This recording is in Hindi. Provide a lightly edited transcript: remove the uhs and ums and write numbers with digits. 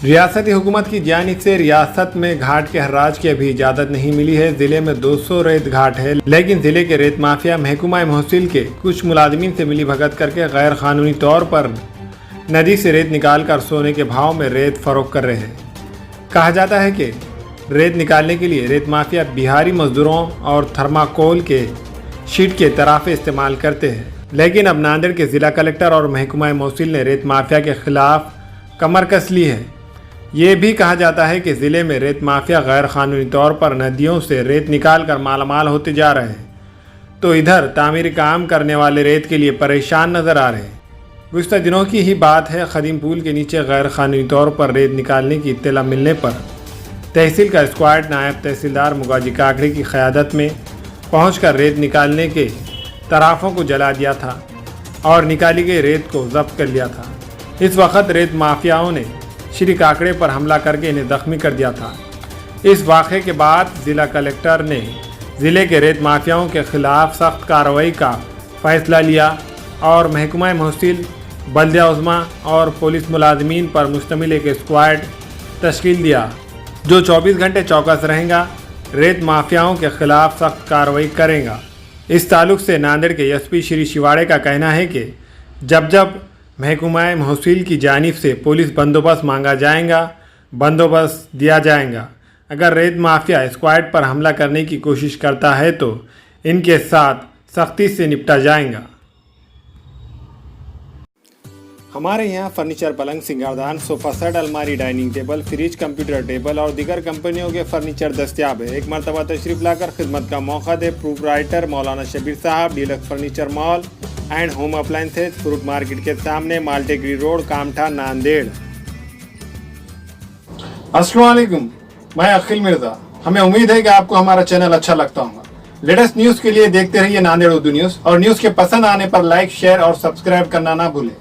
रियासती हुकूमत की जानिब से रियासत में घाट के हर्राज की अभी इजाज़त नहीं मिली है। ज़िले में 200 रेत घाट है, लेकिन ज़िले के रेत माफिया महकमा महसूल के कुछ मुलाजमीन से मिली भगत करके गैर कानूनी तौर पर नदी से रेत निकाल कर सोने के भाव में रेत फरोख्त कर रहे हैं। कहा जाता है कि रेत निकालने के लिए रेत माफिया बिहारी मजदूरों और थर्माकोल के शीट के तराफे इस्तेमाल करते हैं, लेकिन अब नांदेड़ के ज़िला कलेक्टर और महकमा महसूल ने रेत माफिया के खिलाफ कमर कस ली है। ये भी कहा जाता है कि ज़िले में रेत माफिया गैर कानूनी तौर पर नदियों से रेत निकाल कर मालामाल होते जा रहे हैं, तो इधर तामीरी काम करने वाले रेत के लिए परेशान नज़र आ रहे हैं। गुज़श्ता दिनों की ही बात है, खदीम पुल के नीचे गैर कानूनी तौर पर रेत निकालने की इत्तला मिलने पर तहसील का स्क्वाड नायब तहसीलदार मुगाजी काकड़े की क़यादत में पहुंचकर रेत निकालने के तराफों को जला दिया था और निकाली गई रेत को जब्त कर लिया था। इस वक्त रेत माफियाओं ने श्री काकड़े पर हमला करके इन्हें जख्मी कर दिया था। इस वाक़े के बाद ज़िला कलेक्टर ने ज़िले के रेत माफियाओं के ख़िलाफ़ सख्त कार्रवाई का फ़ैसला लिया और महकमा महसूल, बल्दिया उज़्मा और पुलिस मुलाजमीन पर मुश्तमिल एक स्क्वाड तश्कील दिया जो 24 घंटे चौकस रहेगा, रेत माफियाओं के ख़िलाफ़ सख्त कार्रवाई करेगा। इस ताल्लुक़ से नांदेड़ के एसपी श्री शिवाड़े का कहना है कि जब महकमा महसूल की जानिब से पुलिस बंदोबस्त मांगा जाएगा, बंदोबस्त दिया जाएगा। अगर रेत माफिया स्क्वाड पर हमला करने की कोशिश करता है तो इनके साथ सख्ती से निपटा जाएगा। हमारे यहाँ फर्नीचर, पलंग, सिंगारदान, सोफ़ा सेट, अलमारी, dining table, fridge, computer table और दीगर कंपनियों के फर्नीचर दस्तियाब है। एक मरतबा तशरीफ़ लाकर खिदमत का मौका दे। प्रोप्राइटर मौलाना शबीर साहब, deluxe furniture mall and home appliances, fruit market के सामने, माल्टेगरी रोड, कामठा, नांदेड़। अस्सलाम वालेकुम, मैं अखिल मिर्जा। हमें उम्मीद है कि आपको हमारा चैनल अच्छा लगता होगा। लेटेस्ट न्यूज़ के लिए देखते रहिए नांदेड़ उर्दू न्यूज़, और न्यूज़ के पसंद आने पर लाइक, शेयर और सब्सक्राइब करना ना भूलें।